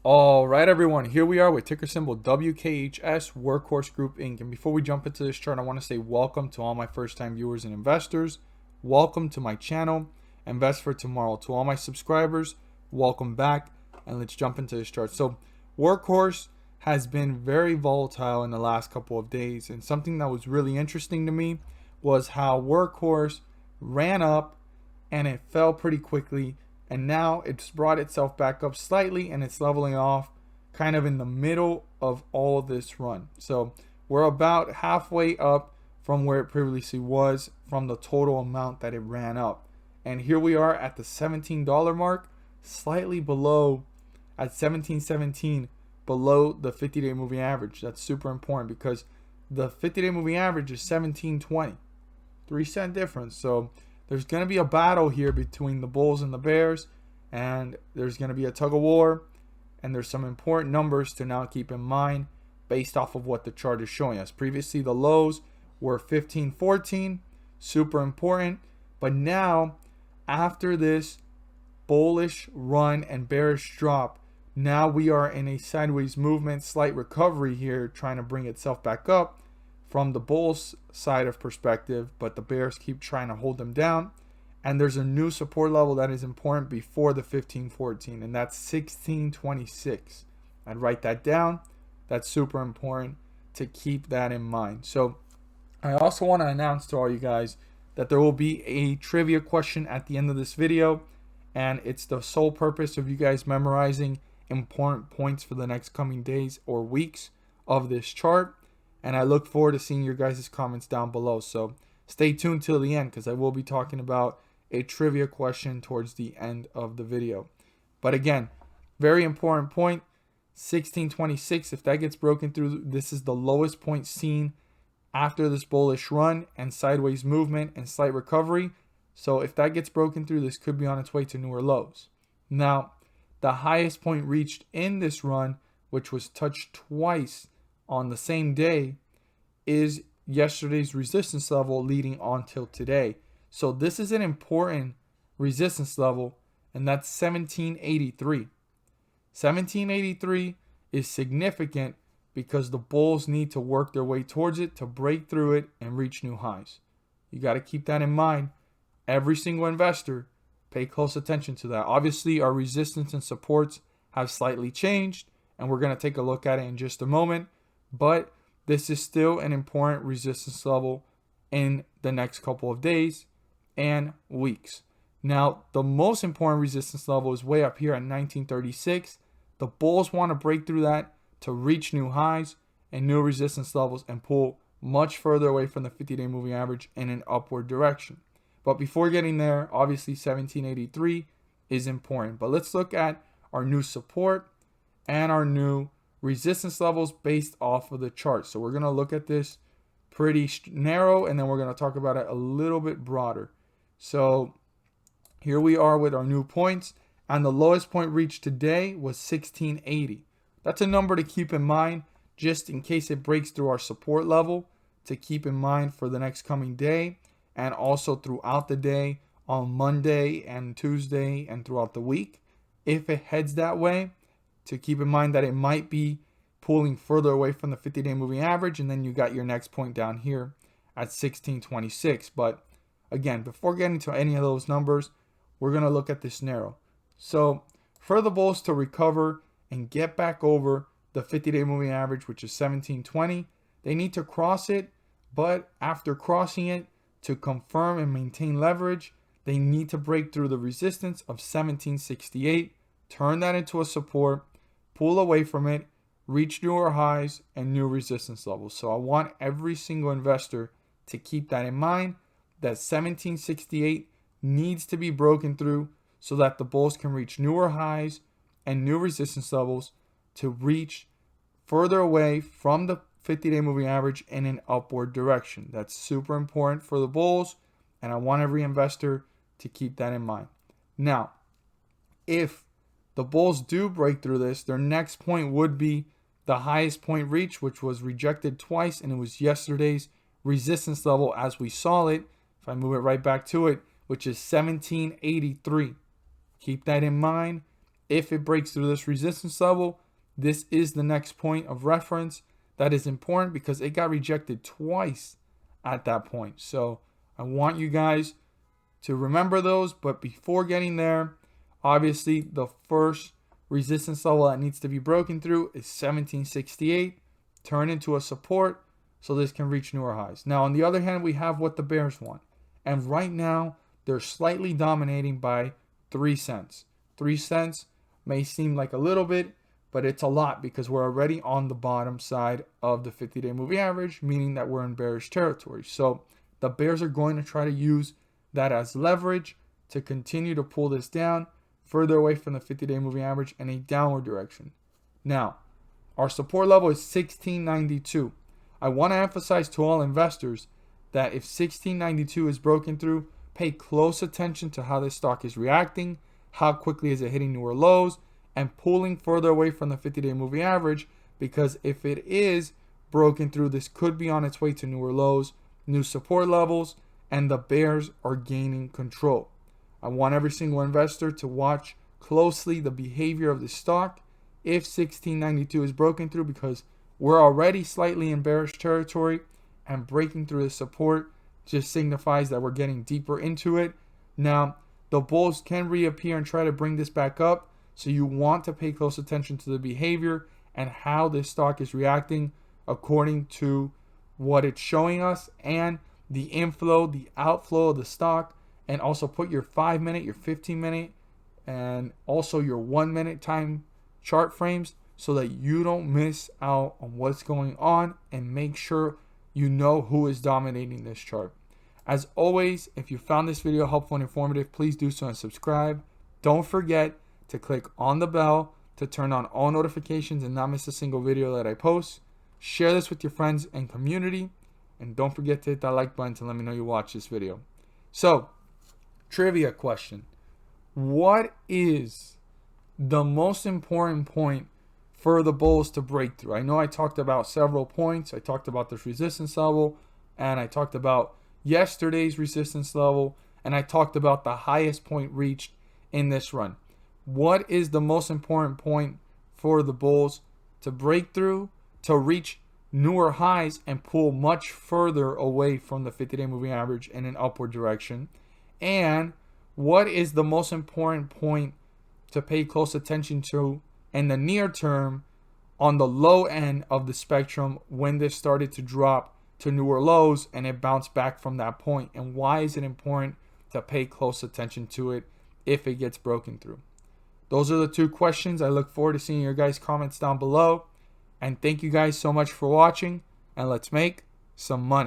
All right, everyone, here we are with ticker symbol WKHS, Workhorse Group Inc. And before we jump into this chart, I want to say welcome to all my first-time viewers and investors. Welcome to my channel, Invest for Tomorrow. To all my subscribers, welcome back, and let's jump into this chart. So, Workhorse has been very volatile in the last couple of days, and something that was really interesting to me was how Workhorse ran up and it fell pretty quickly, and now it's brought itself back up slightly and it's leveling off kind of in the middle of all this run. So we're about halfway up from where it previously was from the total amount that it ran up, and here we are at the $17 mark, slightly below at 17.17, below the 50-day moving average. That's super important because the 50-day moving average is 17.20, 3-cent difference. So there's going to be a battle here between the bulls and the bears, and there's going to be a tug of war, and there's some important numbers to now keep in mind based off of what the chart is showing us. Previously, the lows were 15.14, super important, but now after this bullish run and bearish drop, now we are in a sideways movement, slight recovery here, trying to bring itself back up from the bulls side of perspective, but the bears keep trying to hold them down. And there's a new support level that is important before the 15.14, and that's 16.26. I'd write that down. That's super important to keep that in mind. So I also want to announce to all you guys that there will be a trivia question at the end of this video, and it's the sole purpose of you guys memorizing important points for the next coming days or weeks of this chart. And I look forward to seeing your guys' comments down below. So stay tuned till the end because I will be talking about a trivia question towards the end of the video. But again, very important point, 16.26. If that gets broken through, this is the lowest point seen after this bullish run and sideways movement and slight recovery. So if that gets broken through, this could be on its way to newer lows. Now, the highest point reached in this run, which was touched twice on the same day, is yesterday's resistance level leading on till today. So this is an important resistance level, and that's 1783. 1783 is significant because the bulls need to work their way towards it to break through it and reach new highs. You got to keep that in mind. Every single investor, pay close attention to that. Obviously, our resistance and supports have slightly changed, and we're going to take a look at it in just a moment. But this is still an important resistance level in the next couple of days and weeks. Now, the most important resistance level is way up here at 1936. The bulls want to break through that to reach new highs and new resistance levels and pull much further away from the 50-day moving average in an upward direction. But before getting there, obviously 1783 is important. But let's look at our new support and our new resistance levels based off of the chart. So we're going to look at this pretty narrow, and then we're going to talk about it a little bit broader. So here we are with our new points, and the lowest point reached today was 1680. That's a number to keep in mind just in case it breaks through our support level, to keep in mind for the next coming day and also throughout the day on Monday and Tuesday and throughout the week. If it heads that way, to keep in mind that it might be pulling further away from the 50-day moving average, and then you got your next point down here at 16.26. But again, before getting to any of those numbers, we're going to look at this narrow. So for the bulls to recover and get back over the 50-day moving average, which is 17.20, they need to cross it. But after crossing it, to confirm and maintain leverage, they need to break through the resistance of 17.68, turn that into a support, pull away from it, reach newer highs and new resistance levels. So I want every single investor to keep that in mind, that 1768 needs to be broken through so that the bulls can reach newer highs and new resistance levels to reach further away from the 50-day moving average in an upward direction. That's super important for the bulls, and I want every investor to keep that in mind. Now, if the bulls do break through this, their next point would be the highest point reached, which was rejected twice, and it was yesterday's resistance level as we saw it. If I move it right back to it, which is 1783. Keep that in mind. If it breaks through this resistance level, this is the next point of reference. That is important because it got rejected twice at that point. So I want you guys to remember those. But before getting there, obviously the first resistance level that needs to be broken through is 1768, turn into a support so this can reach newer highs. Now, on the other hand, we have what the bears want. And right now, they're slightly dominating by 3 cents. 3 cents may seem like a little bit, but it's a lot because we're already on the bottom side of the 50-day moving average, meaning that we're in bearish territory. So the bears are going to try to use that as leverage to continue to pull this down further away from the 50-day moving average in a downward direction. Now, our support level is 1692. I want to emphasize to all investors that if 1692 is broken through, pay close attention to how this stock is reacting, how quickly is it hitting newer lows, and pulling further away from the 50-day moving average, because if it is broken through, this could be on its way to newer lows, new support levels, and the bears are gaining control. I want every single investor to watch closely the behavior of the stock if 1692 is broken through, because we're already slightly in bearish territory, and breaking through the support just signifies that we're getting deeper into it. Now, the bulls can reappear and try to bring this back up, so you want to pay close attention to the behavior and how this stock is reacting according to what it's showing us and the inflow, the outflow of the stock, and also put your 5-minute, your 15-minute, and also your 1-minute time chart frames so that you don't miss out on what's going on, and make sure you know who is dominating this chart. As always, if you found this video helpful and informative, please do so and subscribe. Don't forget to click on the bell to turn on all notifications and not miss a single video that I post. Share this with your friends and community, and don't forget to hit that like button to let me know you watched this video. So, trivia question. What is the most important point for the bulls to break through? I know I talked about several points. I talked about this resistance level, and I talked about yesterday's resistance level, and I talked about the highest point reached in this run. What is the most important point for the bulls to break through, to reach newer highs and pull much further away from the 50-day moving average in an upward direction? And what is the most important point to pay close attention to in the near term on the low end of the spectrum when this started to drop to newer lows and it bounced back from that point? And why is it important to pay close attention to it if it gets broken through? Those are the 2 questions. I look forward to seeing your guys' comments down below. And thank you guys so much for watching. And let's make some money.